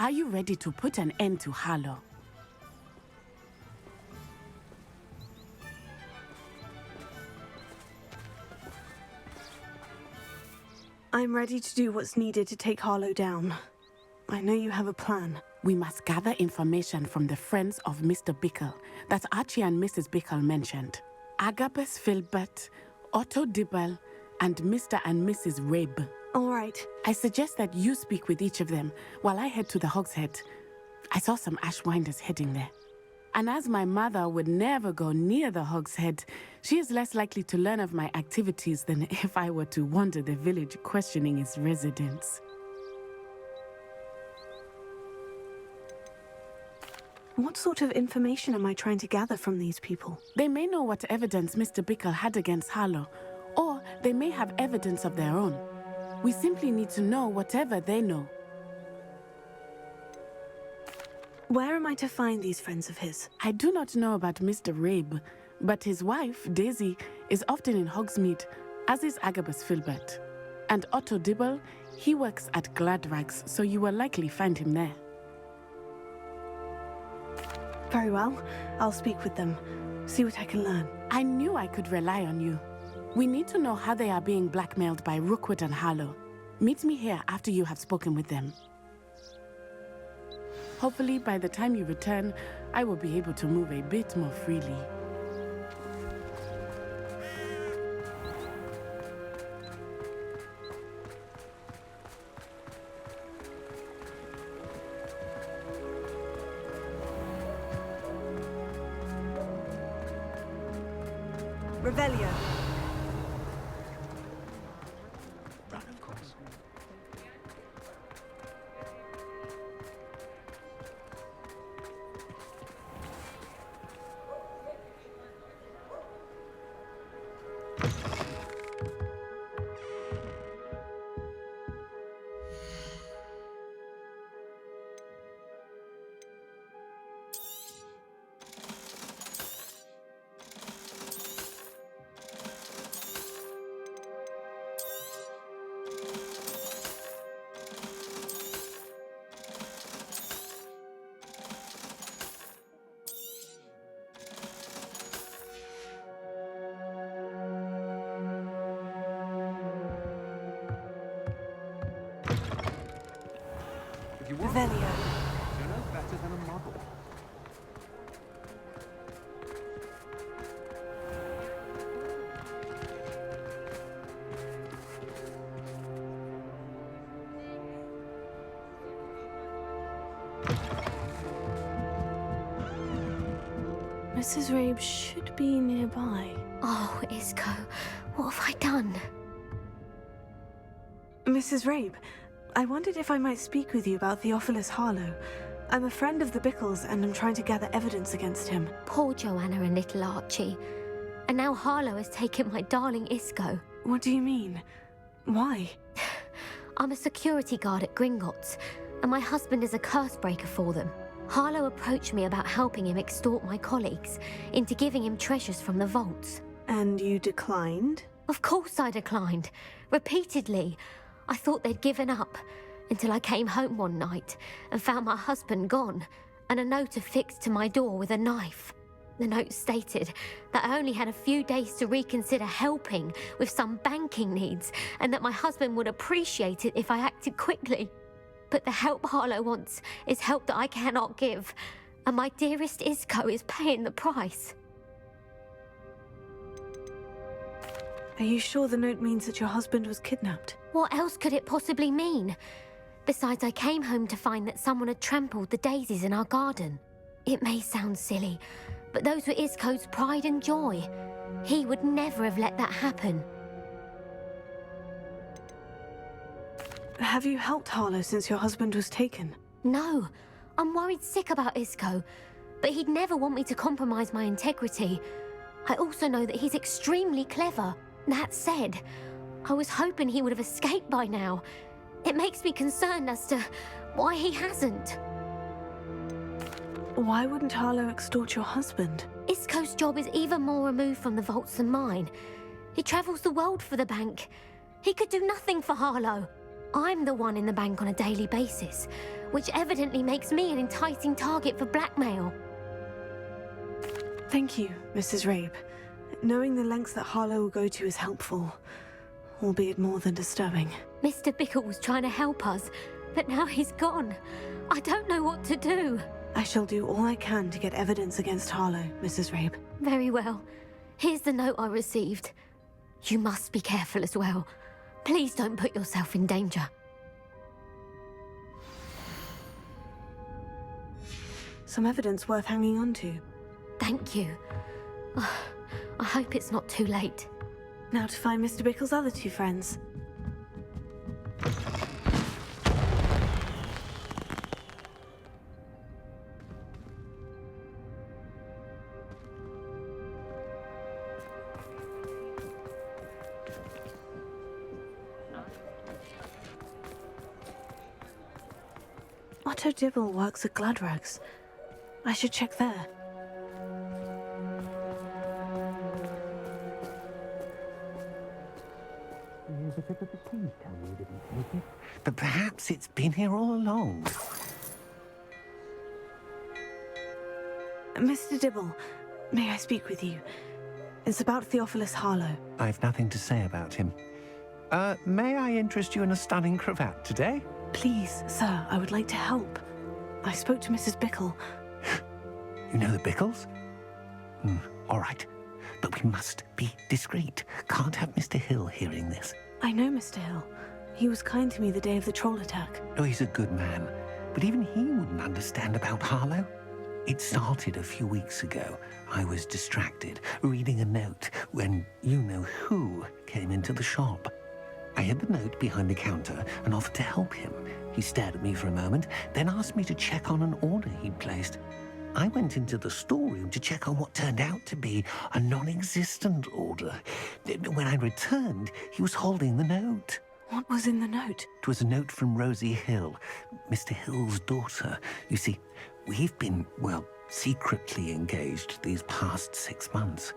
Are you ready to put an end to Harlow? I'm ready to do what's needed to take Harlow down. I know you have a plan. We must gather information from the friends of Mr. Bickle that Archie and Mrs. Bickle mentioned. Agabus Filbert, Otto Dibble, and Mr. and Mrs. Rabe. All right. I suggest that you speak with each of them while I head to the Hog's Head. I saw some Ashwinders heading there. And as my mother would never go near the Hog's Head, she is less likely to learn of my activities than if I were to wander the village questioning its residents. What sort of information am I trying to gather from these people? They may know what evidence Mr. Bickle had against Harlow, or they may have evidence of their own. We simply need to know whatever they know. Where am I to find these friends of his? I do not know about Mr. Rabe, but his wife, Daisy, is often in Hogsmeade, as is Agabus Filbert. And Otto Dibble, he works at Gladrags, so you will likely find him there. Very well. I'll speak with them, see what I can learn. I knew I could rely on you. We need to know how they are being blackmailed by Rookwood and Harlow. Meet me here after you have spoken with them. Hopefully, by the time you return, I will be able to move a bit more freely. Revelio. Of course. Revelio. You're no better than a model. Mrs. Rabe should be nearby. Oh, Isco, what have I done? Mrs. Rabe, I wondered if I might speak with you about Theophilus Harlow. I'm a friend of the Bickles and I'm trying to gather evidence against him. Poor Joanna and little Archie. And now Harlow has taken my darling Isco. What do you mean? Why? I'm a security guard at Gringotts, and my husband is a curse breaker for them. Harlow approached me about helping him extort my colleagues into giving him treasures from the vaults. And you declined? Of course I declined. Repeatedly. I thought they'd given up, until I came home one night and found my husband gone, and a note affixed to my door with a knife. The note stated that I only had a few days to reconsider helping with some banking needs, and that my husband would appreciate it if I acted quickly. But the help Harlow wants is help that I cannot give, and my dearest Isco is paying the price. Are you sure the note means that your husband was kidnapped? What else could it possibly mean? Besides, I came home to find that someone had trampled the daisies in our garden. It may sound silly, but those were Isco's pride and joy. He would never have let that happen. Have you helped Harlow since your husband was taken? No, I'm worried sick about Isco, but he'd never want me to compromise my integrity. I also know that he's extremely clever. That said, I was hoping he would have escaped by now. It makes me concerned as to why he hasn't. Why wouldn't Harlow extort your husband? Isco's job is even more removed from the vaults than mine. He travels the world for the bank. He could do nothing for Harlow. I'm the one in the bank on a daily basis, which evidently makes me an enticing target for blackmail. Thank you, Mrs. Rabe. Knowing the lengths that Harlow will go to is helpful, albeit more than disturbing. Mr. Bickle was trying to help us, but now he's gone. I don't know what to do. I shall do all I can to get evidence against Harlow, Mrs. Rabe. Very well. Here's the note I received. You must be careful as well. Please don't put yourself in danger. Some evidence worth hanging on to. Thank you. I hope it's not too late. Now to find Mr. Bickle's other two friends. Otto Dibble works at Gladrags. I should check there. There's a bit of the key telling me you didn't take it. But perhaps it's been here all along. Mr. Dibble, may I speak with you? It's about Theophilus Harlow. I've nothing to say about him. May I interest you in a stunning cravat today? Please, sir, I would like to help. I spoke to Mrs. Bickle. You know the Bickles? All right. But we must be discreet. Can't have Mr. Hill hearing this. I know Mr. Hill. He was kind to me the day of the troll attack. Oh, he's a good man. But even he wouldn't understand about Harlow. It started a few weeks ago. I was distracted, reading a note, when you-know-who came into the shop. I hid the note behind the counter and offered to help him. He stared at me for a moment, then asked me to check on an order he'd placed. I went into the storeroom to check on what turned out to be a non-existent order. When I returned, he was holding the note. What was in the note? It was a note from Rosie Hill, Mr. Hill's daughter. You see, we've been, well, secretly engaged these past 6 months.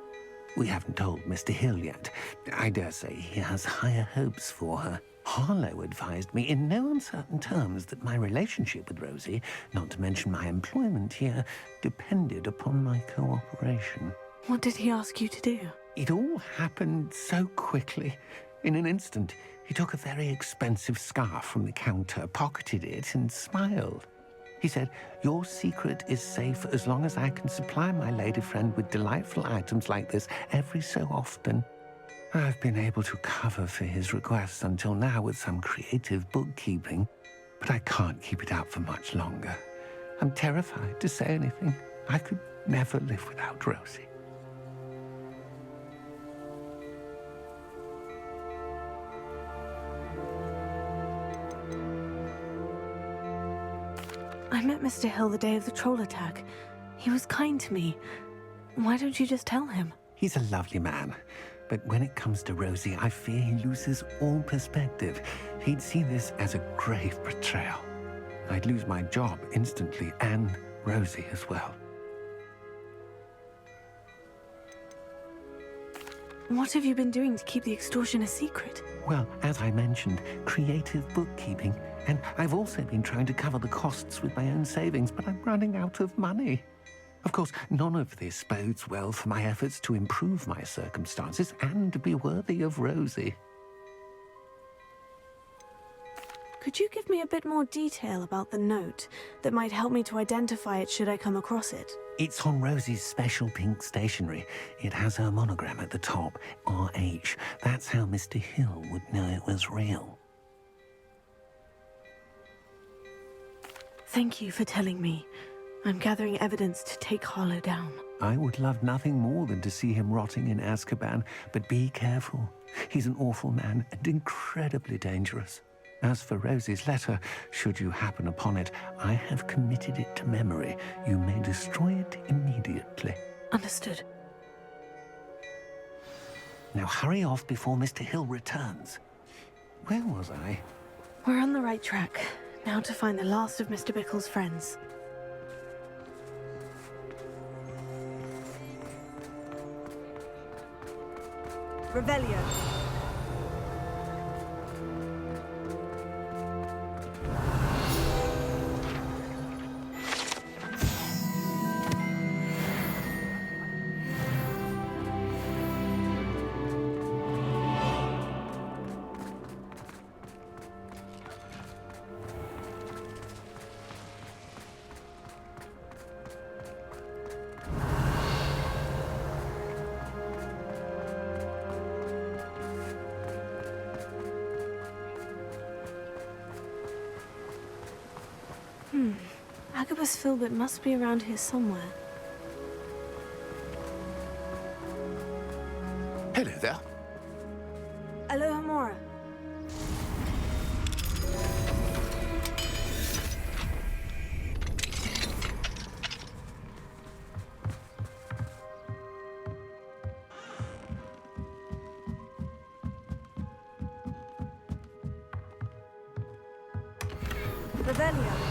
We haven't told Mr. Hill yet. I dare say he has higher hopes for her. Harlow advised me in no uncertain terms that my relationship with Rosie, not to mention my employment here, depended upon my cooperation. What did he ask you to do? It all happened so quickly. In an instant, he took a very expensive scarf from the counter, pocketed it, and smiled. He said, "Your secret is safe as long as I can supply my lady friend with delightful items like this every so often." I've been able to cover for his requests until now with some creative bookkeeping, but I can't keep it up for much longer. I'm terrified to say anything. I could never live without Rosie. I met Mr. Hill the day of the troll attack. He was kind to me. Why don't you just tell him? He's a lovely man. But when it comes to Rosie, I fear he loses all perspective. He'd see this as a grave betrayal. I'd lose my job instantly, and Rosie as well. What have you been doing to keep the extortion a secret? Well, as I mentioned, creative bookkeeping. And I've also been trying to cover the costs with my own savings, but I'm running out of money. Of course, none of this bodes well for my efforts to improve my circumstances and to be worthy of Rosie. Could you give me a bit more detail about the note that might help me to identify it should I come across it? It's on Rosie's special pink stationery. It has her monogram at the top, RH. That's how Mr. Hill would know it was real. Thank you for telling me. I'm gathering evidence to take Harlow down. I would love nothing more than to see him rotting in Azkaban, but be careful. He's an awful man and incredibly dangerous. As for Rosie's letter, should you happen upon it, I have committed it to memory. You may destroy it immediately. Understood. Now hurry off before Mr. Hill returns. Where was I? We're on the right track. Now to find the last of Mr. Bickle's friends. Revelio. Agabus Filbert must be around here somewhere. Hello there. Aloha Mora. Revelio.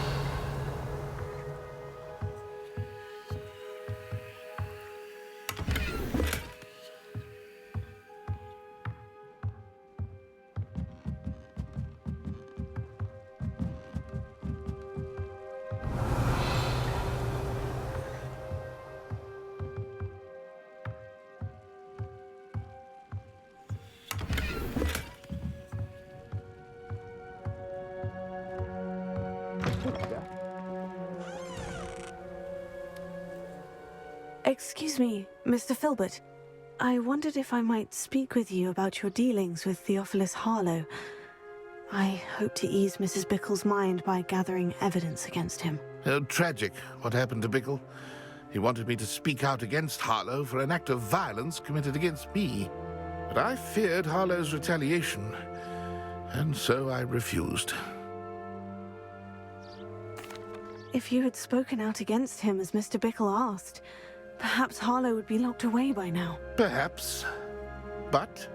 Excuse me, Mr. Filbert. I wondered if I might speak with you about your dealings with Theophilus Harlow. I hope to ease Mrs. Bickle's mind by gathering evidence against him. Tragic, what happened to Bickle. He wanted me to speak out against Harlow for an act of violence committed against me. But I feared Harlow's retaliation, and so I refused. If you had spoken out against him as Mr. Bickle asked, perhaps Harlow would be locked away by now. Perhaps. But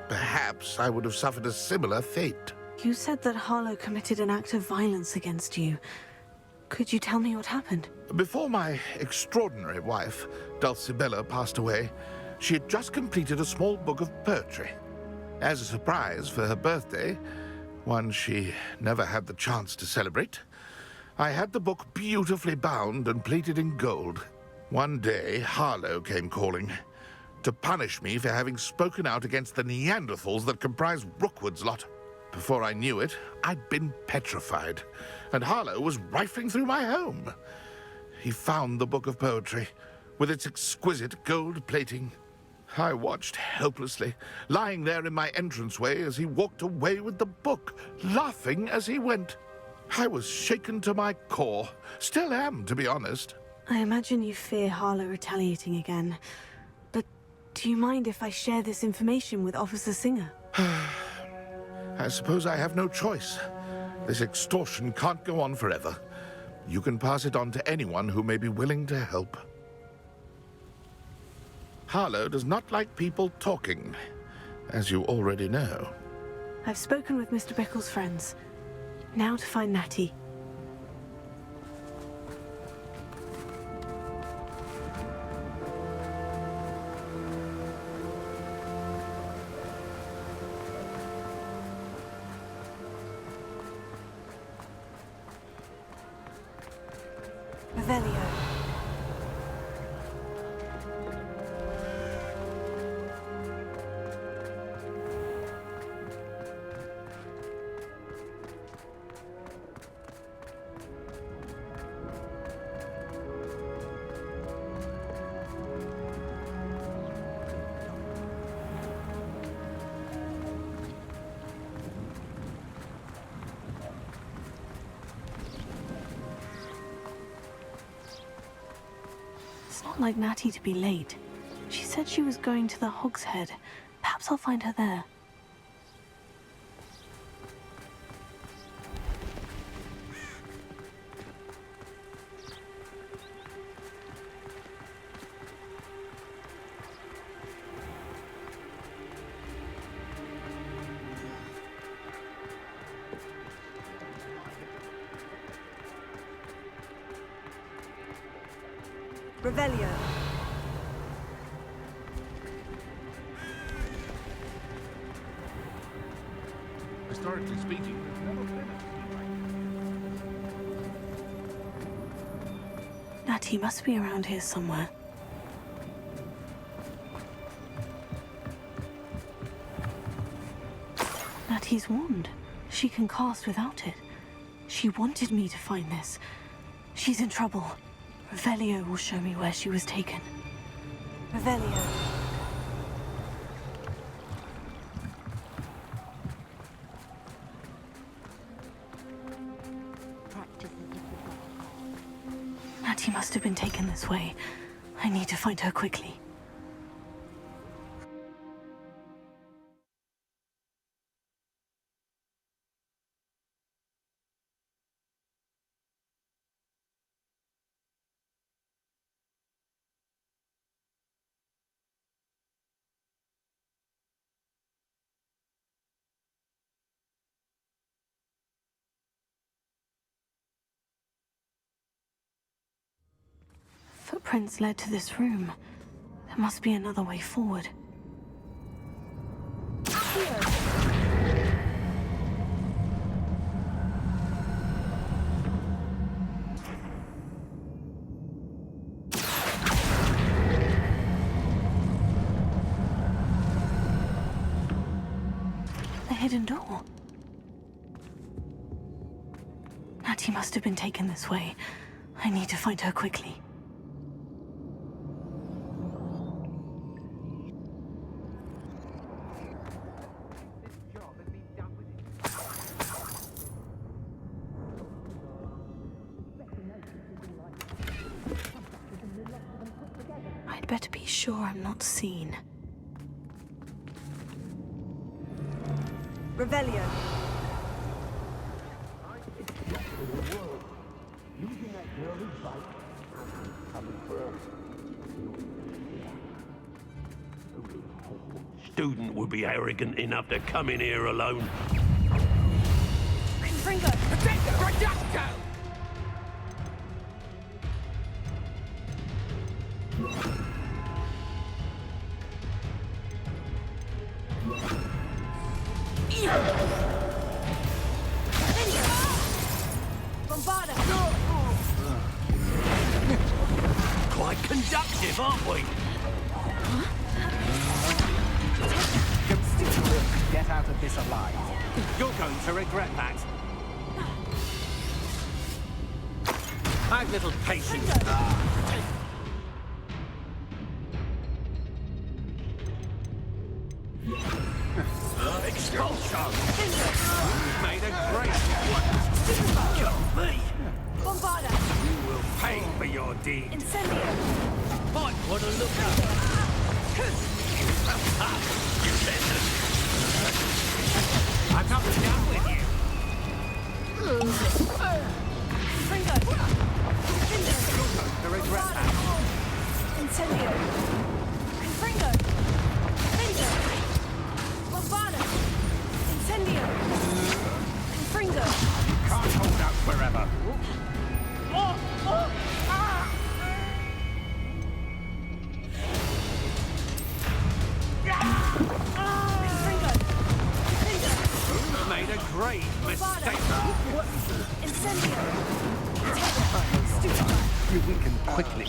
perhaps I would have suffered a similar fate. You said that Harlow committed an act of violence against you. Could you tell me what happened? Before my extraordinary wife, Dulcibella, passed away, she had just completed a small book of poetry. As a surprise for her birthday, one she never had the chance to celebrate, I had the book beautifully bound and plated in gold. One day, Harlow came calling to punish me for having spoken out against the Neanderthals that comprise Rookwood's lot. Before I knew it, I'd been petrified, and Harlow was rifling through my home. He found the book of poetry, with its exquisite gold plating. I watched helplessly, lying there in my entranceway as he walked away with the book, laughing as he went. I was shaken to my core. Still am, to be honest. I imagine you fear Harlow retaliating again. But do you mind if I share this information with Officer Singer? I suppose I have no choice. This extortion can't go on forever. You can pass it on to anyone who may be willing to help. Harlow does not like people talking, as you already know. I've spoken with Mr. Bickle's friends. Now to find Natty. Revelio. It's not like Natty to be late. She said she was going to the Hog's Head. Perhaps I'll find her there. Revelio. Historically speaking, there's never been a Natty must be around here somewhere. Natty's wand. She can cast without it. She wanted me to find this. She's in trouble. Revelio will show me where she was taken. Revelio. Practice as if must have been taken this way. I need to find her quickly. Footprints led to this room. There must be another way forward. The hidden door. Natty must have been taken this way. I need to find her quickly. I'd better be sure I'm not seen. Revelio. Student would be arrogant enough to come in here alone. Confringo! Protect the projectile! Bombarda! Quite conductive, aren't we? Get out of this alive. You're going to regret that. I've little patience. Expulsion! You've made a great... Got me! Bombarda! You will pay for your deed. Incendio! Might want to look up. You listen. I'm not done with you. Confringo! You're going to regret that. Incendio! Confringo! Incendio! Bombarda! Incendio! Confringo! Can't hold out forever. Confringo! You've made a great mistake. Incendio! You weaken quickly.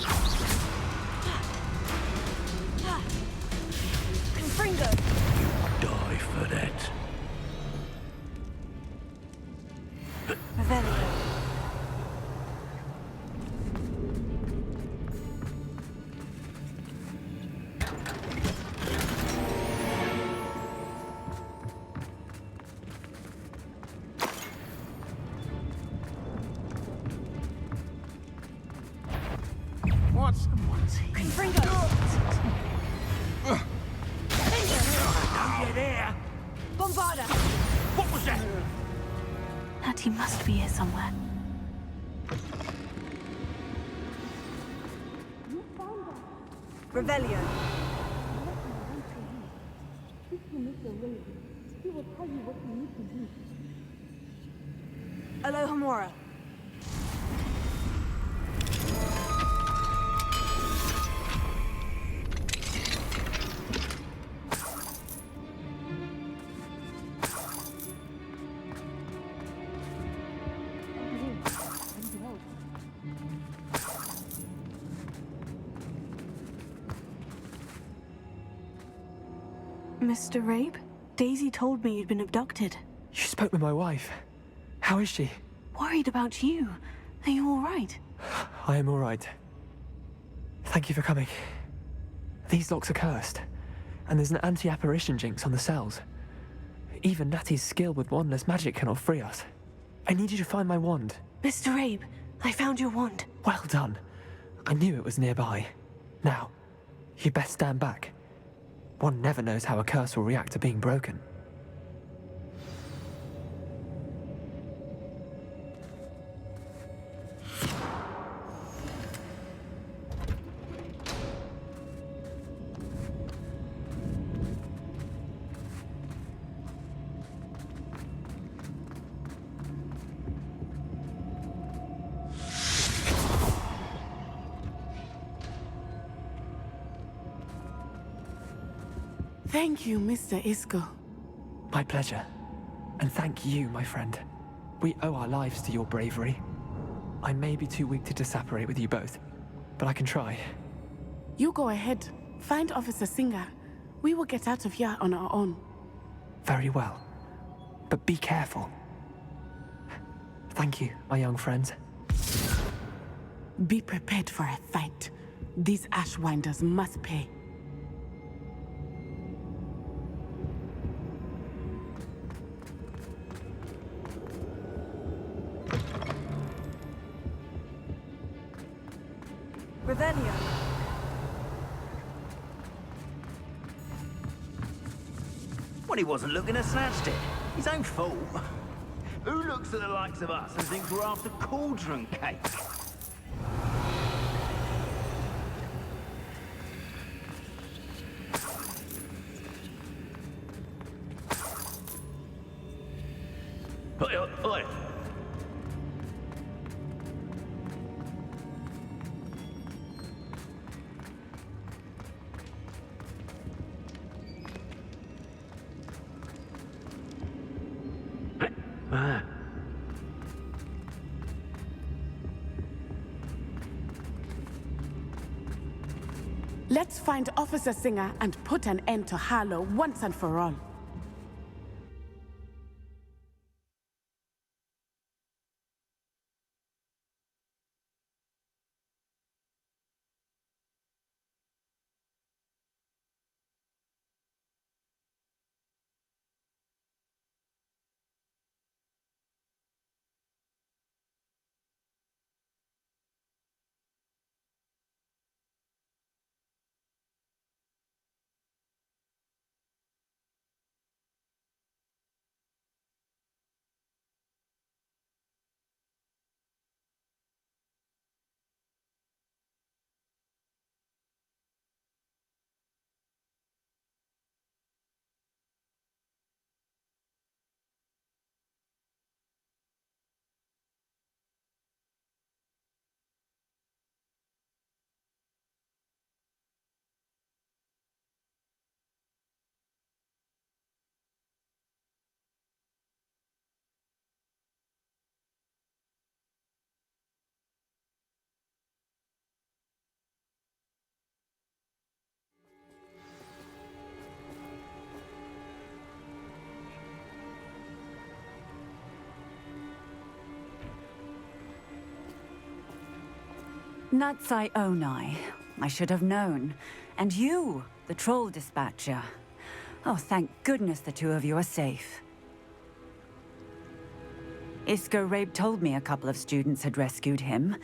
Confringo! Die for that. Revelio. What? Someone's here. Confringo! Now you're there. Bombarda! What was that? Natty must be here somewhere. Revelio. Alohomora. Mr. Rabe? Daisy told me you'd been abducted. You spoke with my wife. How is she? Worried about you. Are you all right? I am all right. Thank you for coming. These locks are cursed, and there's an anti-apparition jinx on the cells. Even Natty's skill with wandless magic cannot free us. I need you to find my wand. Mr. Rabe, I found your wand. Well done. I knew it was nearby. Now, you best stand back. One never knows how a curse will react to being broken. Thank you, Mr. Isco. My pleasure. And thank you, my friend. We owe our lives to your bravery. I may be too weak to disapparate with you both, but I can try. You go ahead. Find Officer Singer. We will get out of here on our own. Very well. But be careful. Thank you, my young friends. Be prepared for a fight. These Ashwinders must pay. Revelio. Well, he wasn't looking to snatched it. His own fault. Who looks at the likes of us and thinks we're after cauldron cake? Oi, oi, oi. Let's find Officer Singer and put an end to Harlow once and for all. Natsai Onai. I should have known. And you, the troll dispatcher. Oh, thank goodness the two of you are safe. Isco Rabe told me a couple of students had rescued him.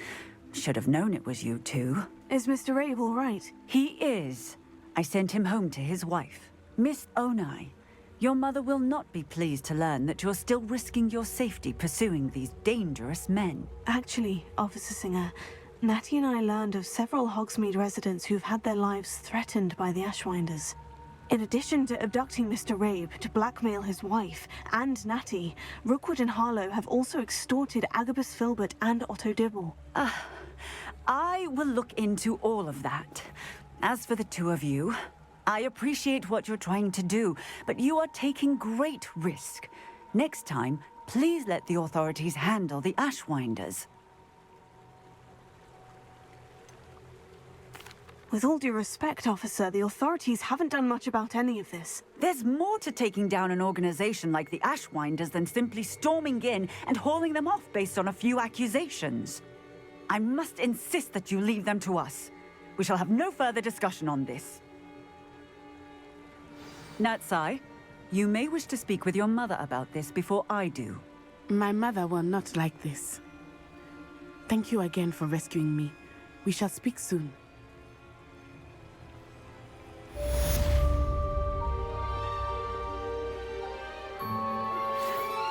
Should have known it was you two. Is Mr. Rabe all right? He is. I sent him home to his wife. Miss Onai, your mother will not be pleased to learn that you're still risking your safety pursuing these dangerous men. Actually, Officer Singer, Natty and I learned of several Hogsmeade residents who've had their lives threatened by the Ashwinders. In addition to abducting Mr. Rabe to blackmail his wife and Natty, Rookwood and Harlow have also extorted Agabus Filbert and Otto Dibble. I will look into all of that. As for the two of you, I appreciate what you're trying to do, but you are taking great risk. Next time, please let the authorities handle the Ashwinders. With all due respect, officer, the authorities haven't done much about any of this. There's more to taking down an organization like the Ashwinders than simply storming in and hauling them off based on a few accusations. I must insist that you leave them to us. We shall have no further discussion on this. Natsai, you may wish to speak with your mother about this before I do. My mother will not like this. Thank you again for rescuing me. We shall speak soon.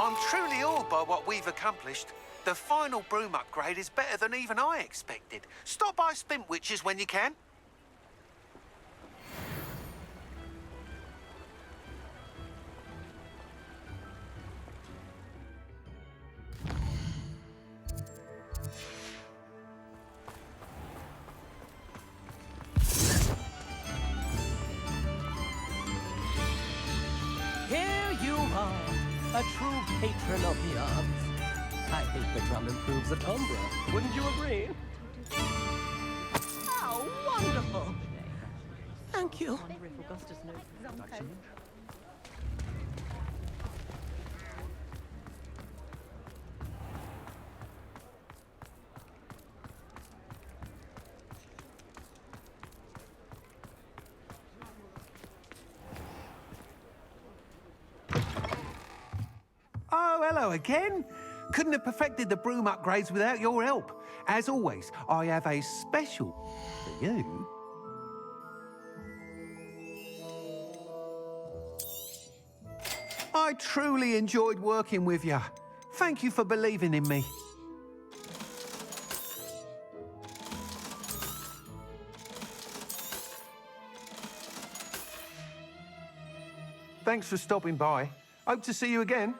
I'm truly awed by what we've accomplished. The final broom upgrade is better than even I expected. Stop by Spintwitches when you can. Here you are, a true patron of the arts. I think the drum improves the timbre. Wouldn't you agree? How wonderful! Thank you. Oh, hello again. Couldn't have perfected the broom upgrades without your help. As always, I have a special for you. I truly enjoyed working with you. Thank you for believing in me. Thanks for stopping by. Hope to see you again.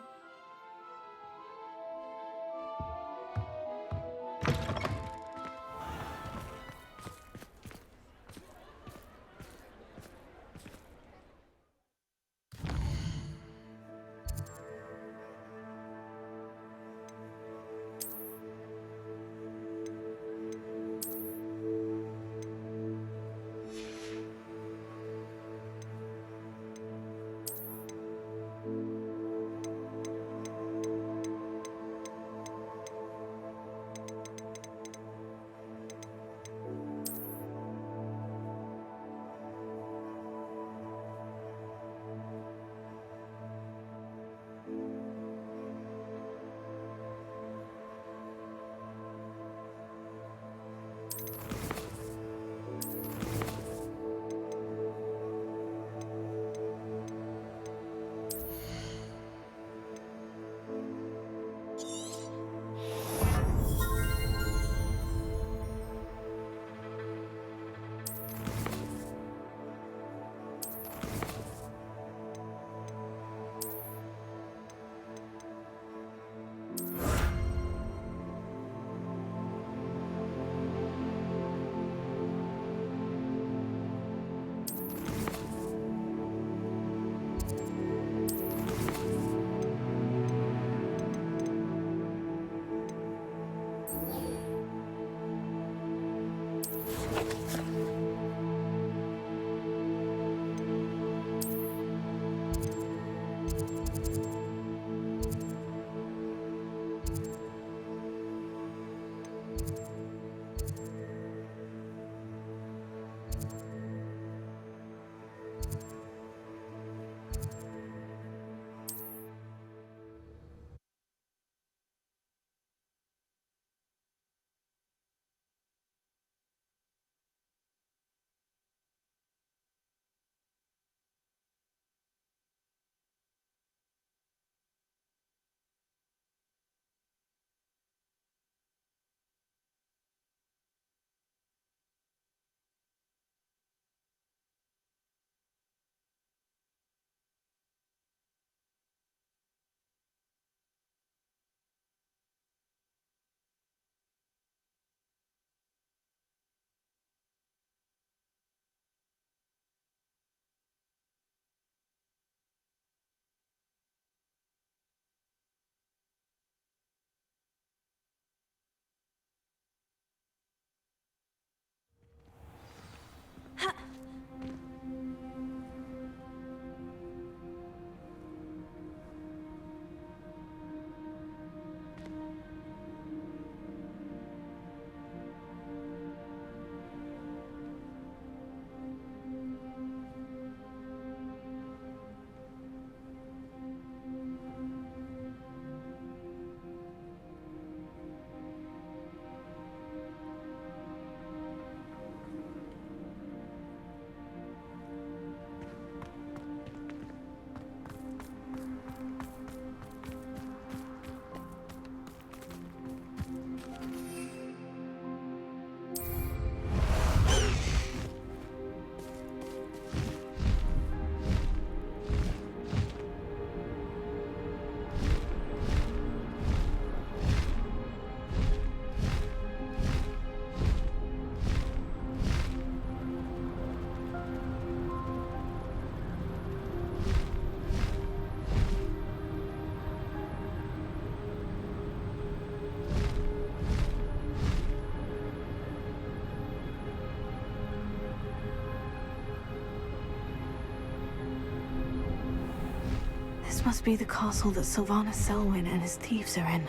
This must be the castle that Sylvanus Selwyn and his thieves are in.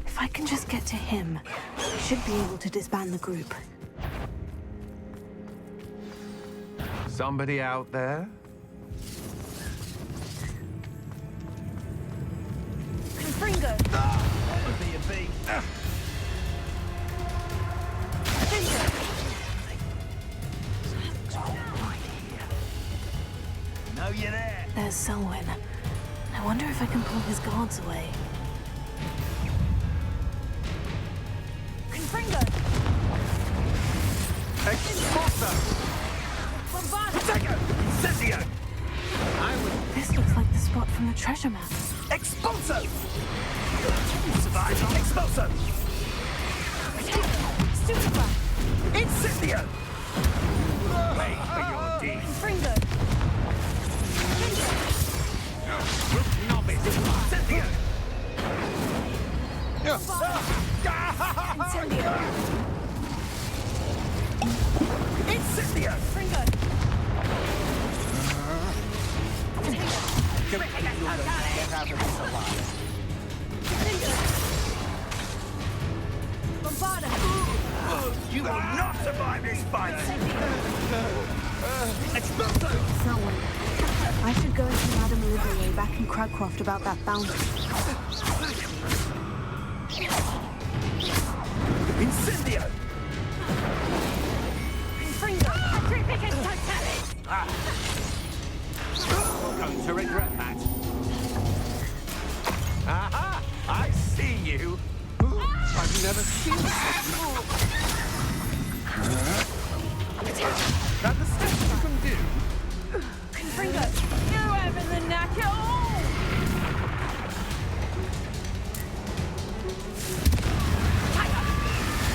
If I can just get to him, I should be able to disband the group. Somebody out there? Confringo! That would be a beast. No, you're there. There's Selwyn. I wonder if I can pull his guards away. Confringo! Expulso! Protego! Incendio! This looks like the spot from the treasure map. Expulso! Survive on Expulso! Stupefy! Incendio! Pay for your deeds! Confringo! Novice! Incendio! Incendio! Incendio! Confringo! Get out of this alive. Bombarda! You will not survive this fight! Expulso! Selwyn, I should go into Madame Olivier back in Cragcroft about that bounty. Incendio! Confringo! Sacrificus totalis! You're going to regret that. Aha! I see you! I've never seen this. That the steps you can do? Confringo! You having the knack at all!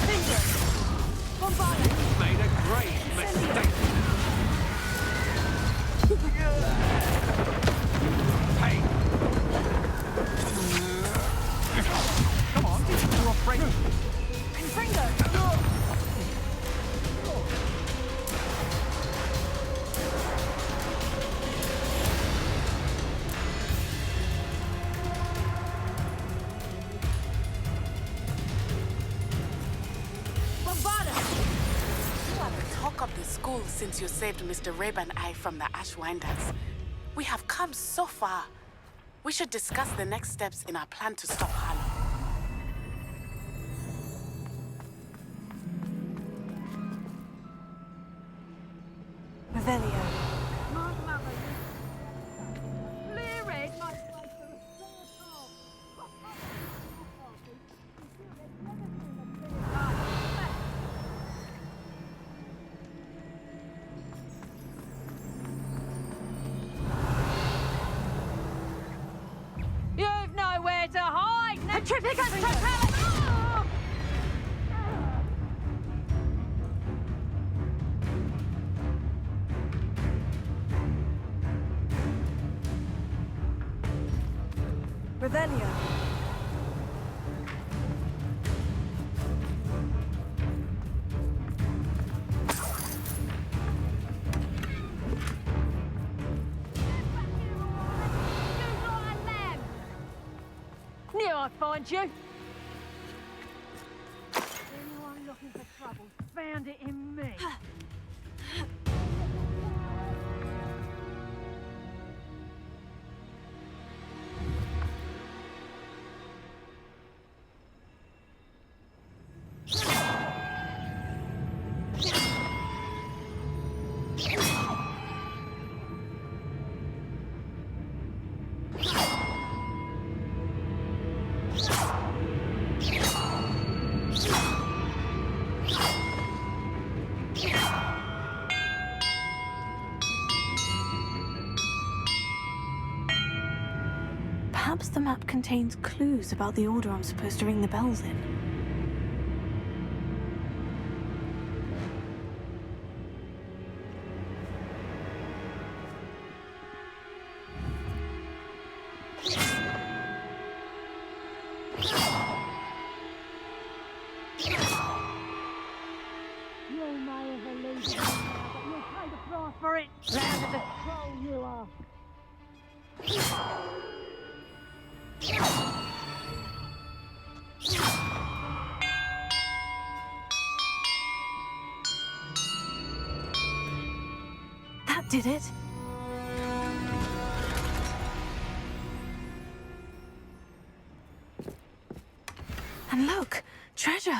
Confringo! Bombarda! Made a great mistake. Hey! Come on, you're afraid. Confringo! Bombarda! You are the talk of the school since you saved Mr. Rabe and I from the Ashwinders. We have come so far. We should discuss the next steps in our plan to stop Harlow. Revelio. You've nowhere to hide! Petrificus totalis! Revelio. Knew I'd find you. Anyone looking for trouble found it in me. Perhaps the map contains clues about the order I'm supposed to ring the bells in. You may have eluded me now, but you'll pay the price for it. Land of the troll you are. That did it. And look, treasure.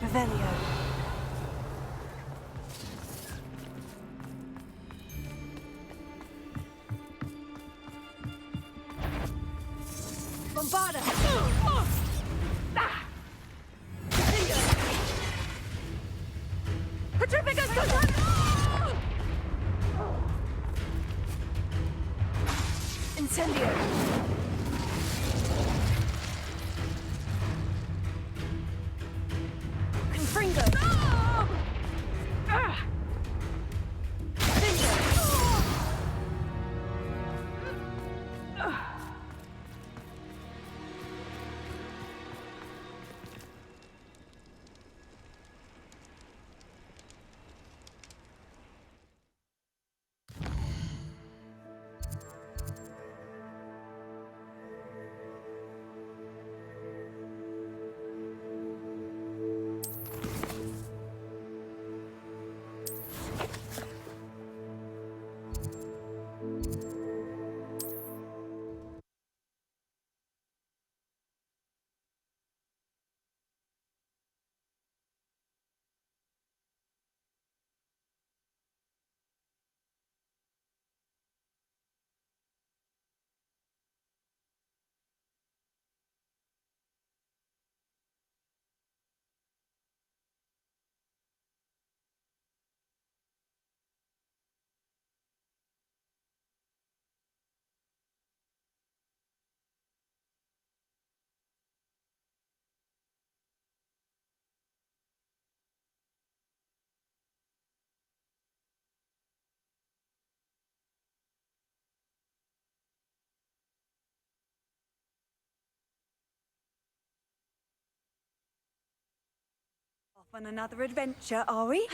Revelio. Bombarda! Incendio. Confringo. Off on another adventure, are we?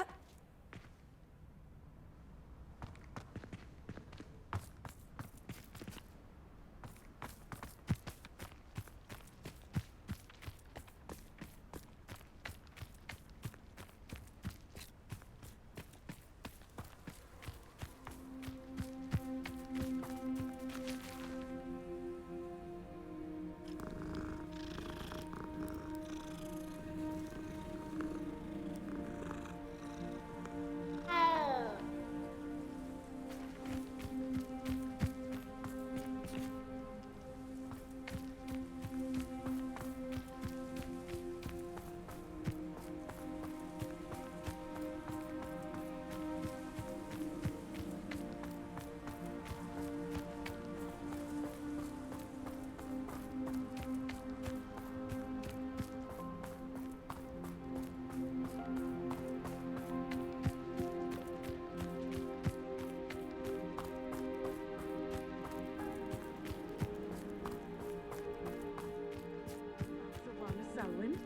Selwyn?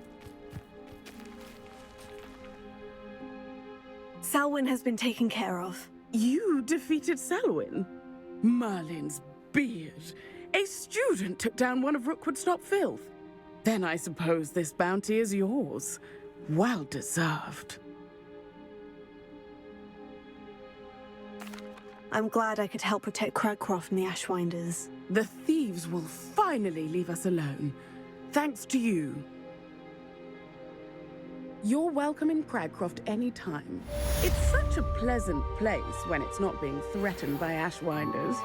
Selwyn has been taken care of. You defeated Selwyn? Merlin's beard. A student took down one of Rookwood's top filth. Then I suppose this bounty is yours. Well deserved. I'm glad I could help protect Cragcroft from the Ashwinders. The thieves will finally leave us alone. Thanks to you. You're welcome in Cragcroft anytime. It's such a pleasant place when it's not being threatened by Ashwinders.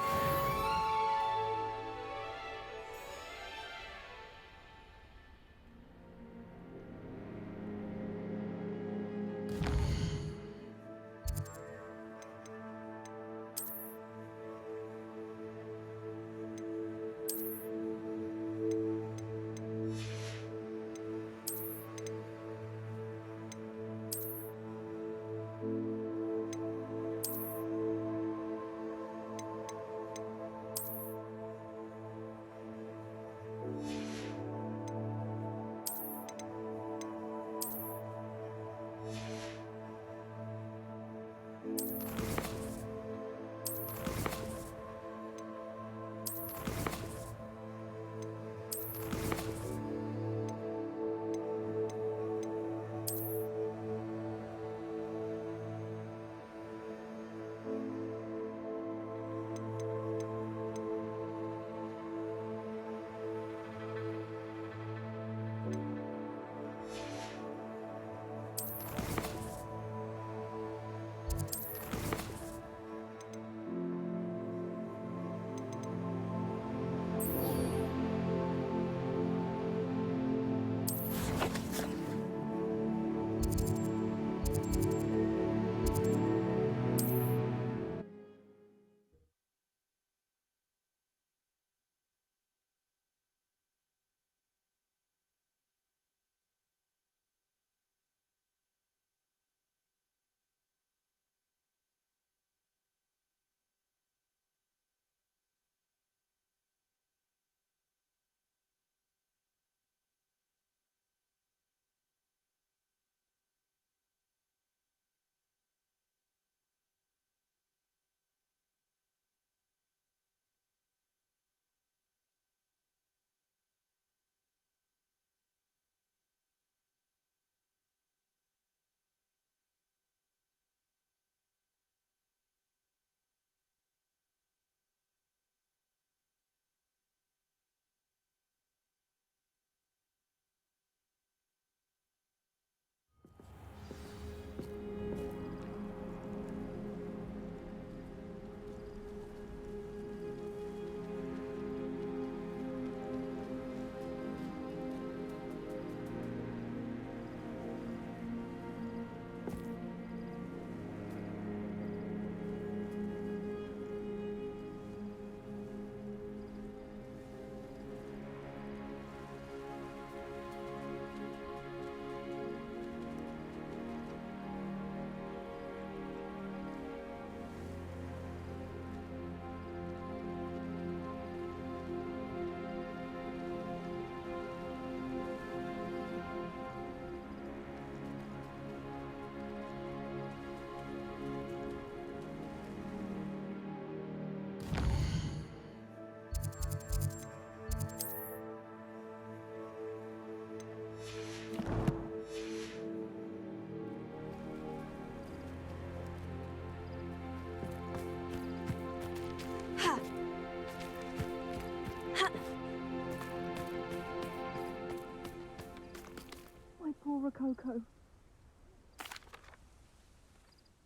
Rococo.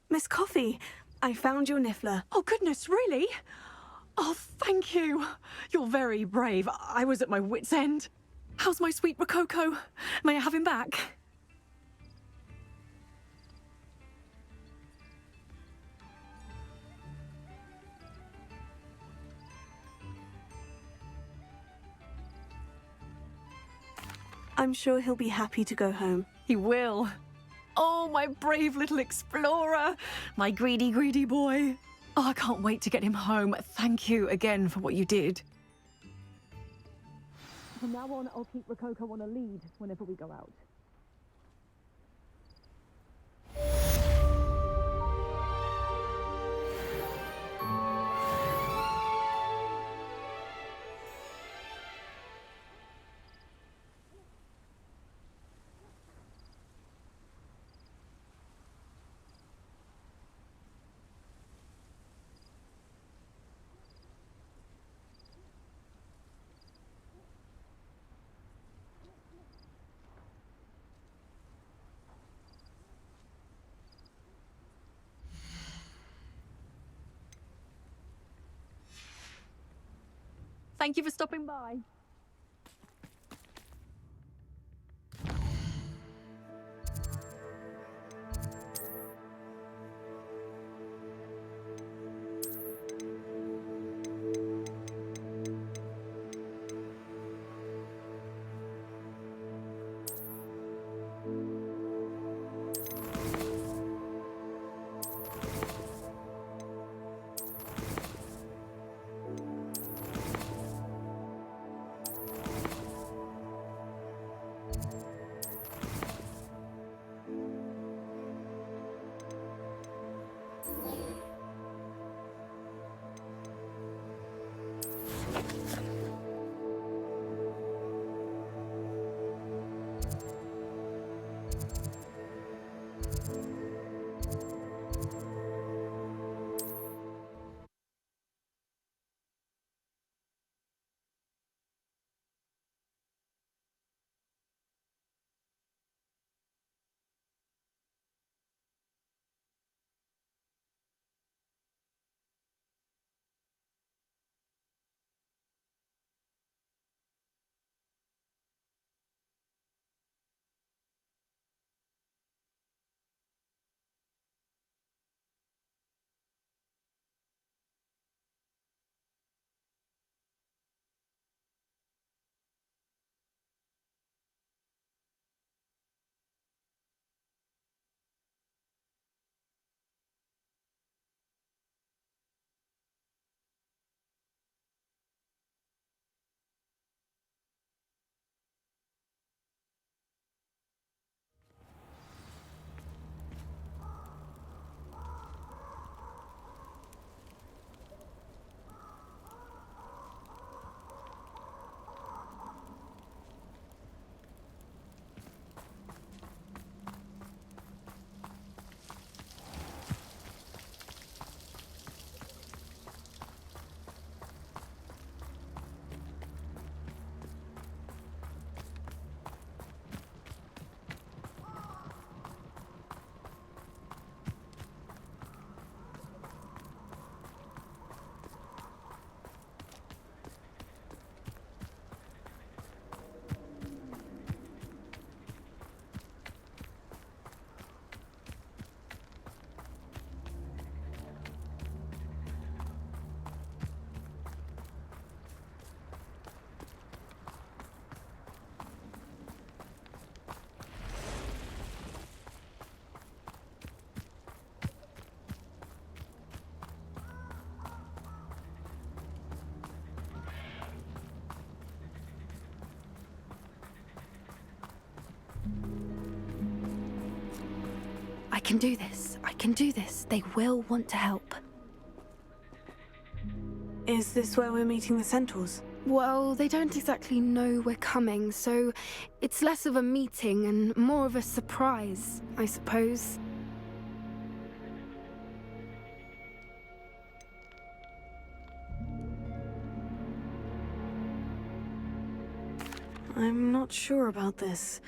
Miss Coffee, I found your niffler. Oh, goodness, really? Oh, thank you. You're very brave. I was at my wit's end. How's my sweet Rococo? May I have him back? I'm sure he'll be happy to go home. He will. Oh, my brave little explorer. My greedy, greedy boy. Oh, I can't wait to get him home. Thank you again for what you did. From now on, I'll keep Rococo on a lead whenever we go out. Thank you for stopping by. I can do this. I can do this. They will want to help. Is this where we're meeting the centaurs? Well, they don't exactly know we're coming, so it's less of a meeting and more of a surprise, I suppose. I'm not sure about this.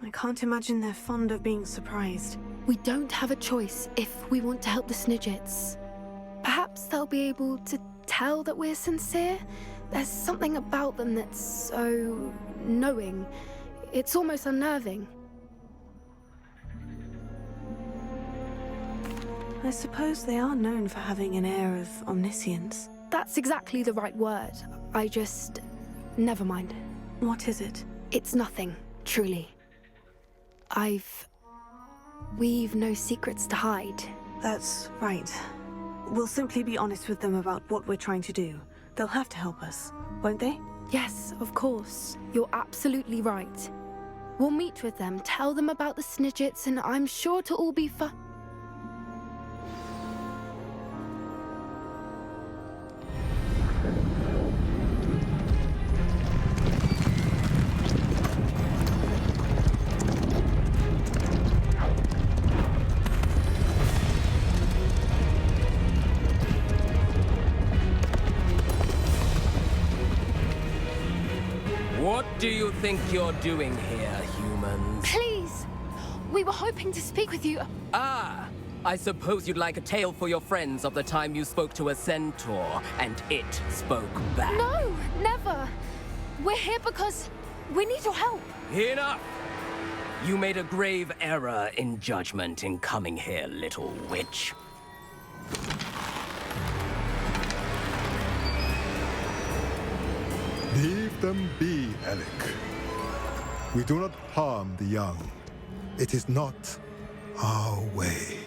I can't imagine they're fond of being surprised. We don't have a choice if we want to help the Snidgets. Perhaps they'll be able to tell that we're sincere. There's something about them that's so knowing. It's almost unnerving. I suppose they are known for having an air of omniscience. That's exactly the right word. Never mind. What is it? It's nothing, truly. We've no secrets to hide. That's right. We'll simply be honest with them about what we're trying to do. They'll have to help us, won't they? Yes, of course. You're absolutely right. We'll meet with them, tell them about the Snidgets, and I'm sure it'll all be fun. What do you think you're doing here, humans? Please! We were hoping to speak with you. Ah! I suppose you'd like a tale for your friends of the time you spoke to a centaur, and it spoke back. No, never! We're here because we need your help. Enough! You made a grave error in judgment in coming here, little witch. Leave them be, Alec. We do not harm the young. It is not our way.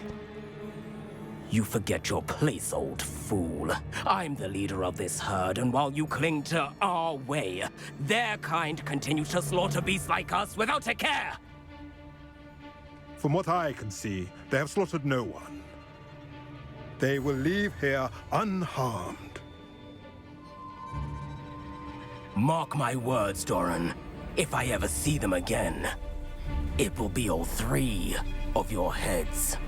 You forget your place, old fool. I'm the leader of this herd, and while you cling to our way, their kind continue to slaughter beasts like us without a care! From what I can see, they have slaughtered no one. They will leave here unharmed. Mark my words, Doran. If I ever see them again, it will be all 3 of your heads.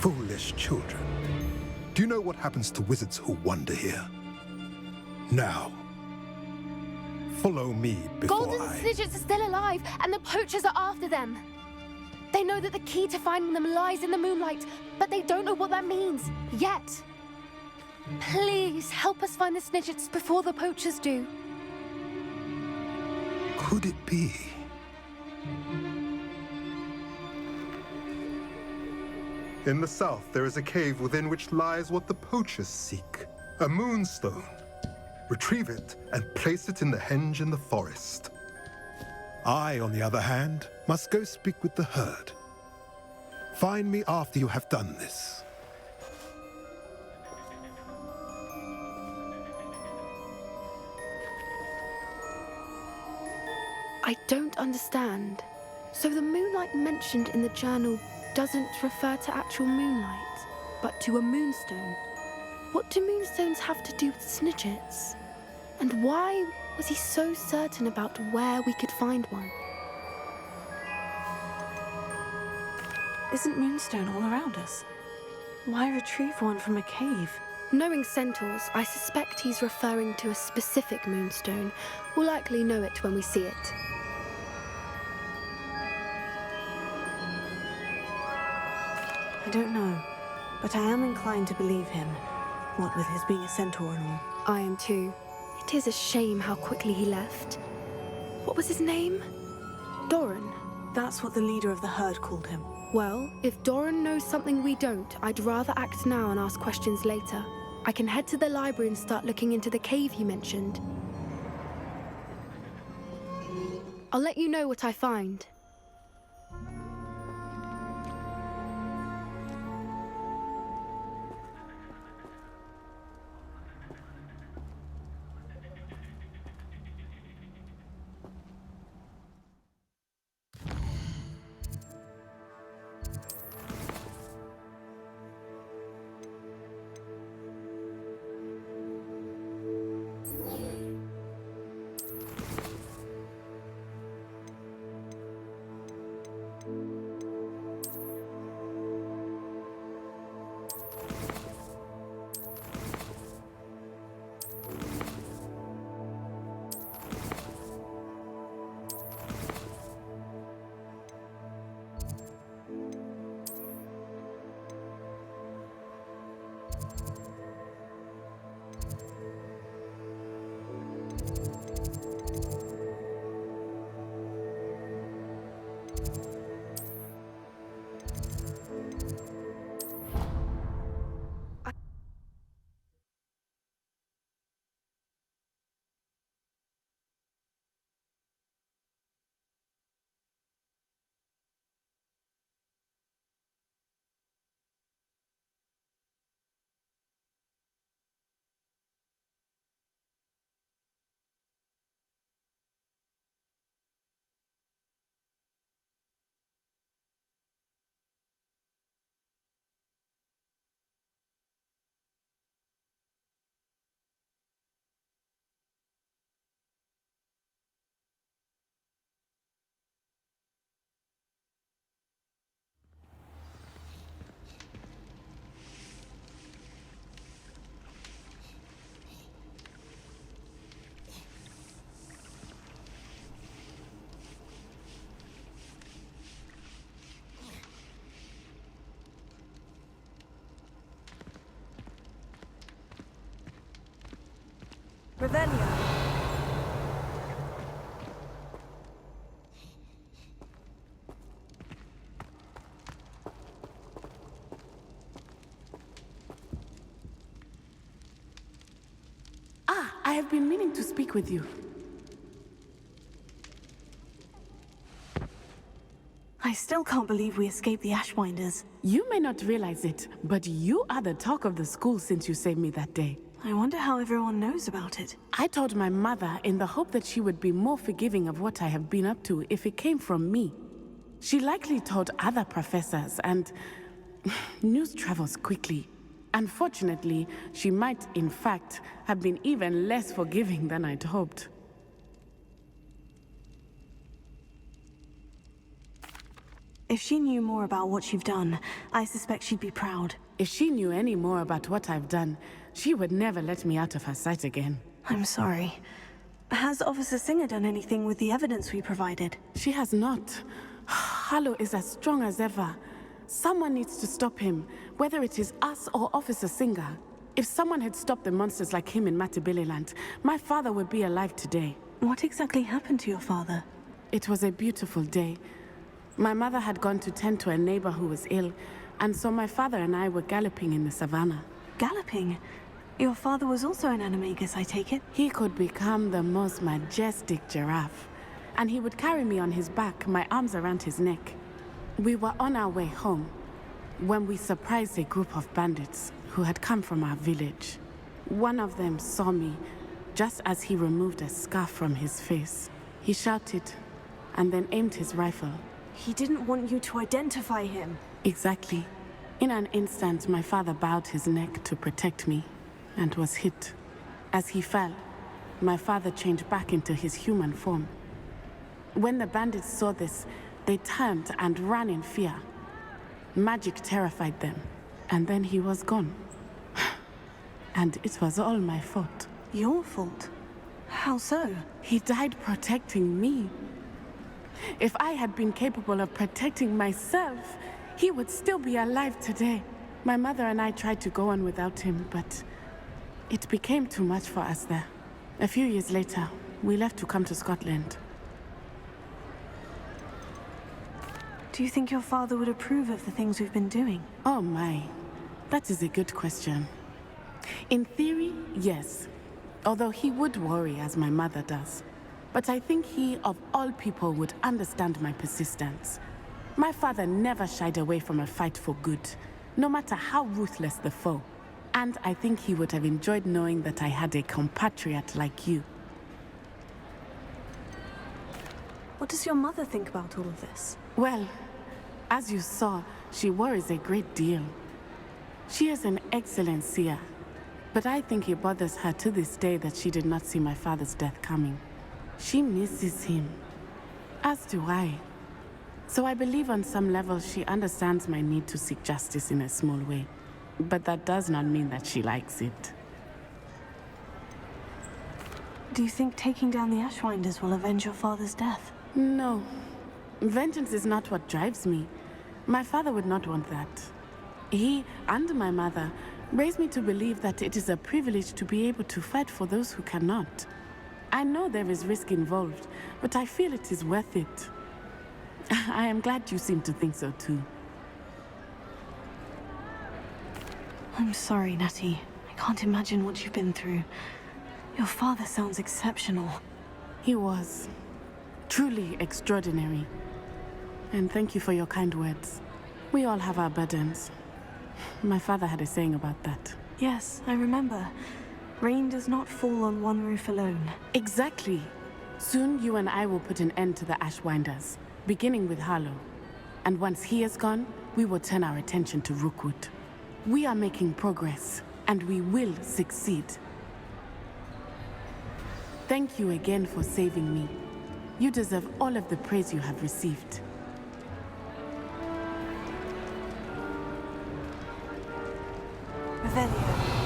Foolish children. Do you know what happens to wizards who wander here? Now, follow me before Golden Snidgets are still alive, and the poachers are after them. They know that the key to finding them lies in the moonlight, but they don't know what that means, yet. Please, help us find the Snidgets before the poachers do. Could it be? In the south, there is a cave within which lies what the poachers seek. A moonstone. Retrieve it and place it in the henge in the forest. I, on the other hand, must go speak with the herd. Find me after you have done this. I don't understand. So the moonlight mentioned in the journal doesn't refer to actual moonlight, but to a moonstone. What do moonstones have to do with Snidgets? And why was he so certain about where we could find one? Isn't moonstone all around us? Why retrieve one from a cave? Knowing centaurs, I suspect he's referring to a specific moonstone. We'll likely know it when we see it. I don't know, but I am inclined to believe him, what with his being a centaur and all. I am too. It is a shame how quickly he left. What was his name? Doran. That's what the leader of the herd called him. Well, if Doran knows something we don't, I'd rather act now and ask questions later. I can head to the library and start looking into the cave he mentioned. I'll let you know what I find. Revelio. I have been meaning to speak with you. I still can't believe we escaped the Ashwinders. You may not realize it, but you are the talk of the school since you saved me that day. I wonder how everyone knows about it. I told my mother in the hope that she would be more forgiving of what I have been up to if it came from me. She likely told other professors, and news travels quickly. Unfortunately, she might, in fact, have been even less forgiving than I'd hoped. If she knew more about what you've done, I suspect she'd be proud. If she knew any more about what I've done, she would never let me out of her sight again. I'm sorry. Has Officer Singer done anything with the evidence we provided? She has not. Harlow is as strong as ever. Someone needs to stop him, whether it is us or Officer Singer. If someone had stopped the monsters like him in Matabeleland, my father would be alive today. What exactly happened to your father? It was a beautiful day. My mother had gone to tend to a neighbor who was ill, and so my father and I were galloping in the savannah. Galloping? Your father was also an animagus, I take it? He could become the most majestic giraffe, and he would carry me on his back, my arms around his neck. We were on our way home when we surprised a group of bandits who had come from our village. One of them saw me just as he removed a scarf from his face. He shouted and then aimed his rifle. He didn't want you to identify him. Exactly. In an instant, my father bowed his neck to protect me and was hit. As he fell, my father changed back into his human form. When the bandits saw this, they turned and ran in fear. Magic terrified them, and then he was gone. And it was all my fault. Your fault? How so? He died protecting me. If I had been capable of protecting myself, he would still be alive today. My mother and I tried to go on without him, but it became too much for us there. A few years later, we left to come to Scotland. Do you think your father would approve of the things we've been doing? Oh my, that is a good question. In theory, yes. Although he would worry as my mother does. But I think he, of all people, would understand my persistence. My father never shied away from a fight for good, no matter how ruthless the foe. And I think he would have enjoyed knowing that I had a compatriot like you. What does your mother think about all of this? Well, as you saw, she worries a great deal. She is an excellent seer, but I think it bothers her to this day that she did not see my father's death coming. She misses him, as do I. So I believe on some level she understands my need to seek justice in a small way. But that does not mean that she likes it. Do you think taking down the Ashwinders will avenge your father's death? No. Vengeance is not what drives me. My father would not want that. He and my mother raised me to believe that it is a privilege to be able to fight for those who cannot. I know there is risk involved, but I feel it is worth it. I am glad you seem to think so too. I'm sorry, Natty. I can't imagine what you've been through. Your father sounds exceptional. He was. Truly extraordinary. And thank you for your kind words. We all have our burdens. My father had a saying about that. Yes, I remember. Rain does not fall on one roof alone. Exactly. Soon you and I will put an end to the Ashwinders, beginning with Harlow. And once he is gone, we will turn our attention to Rookwood. We are making progress, and we will succeed. Thank you again for saving me. You deserve all of the praise you have received. Revelio.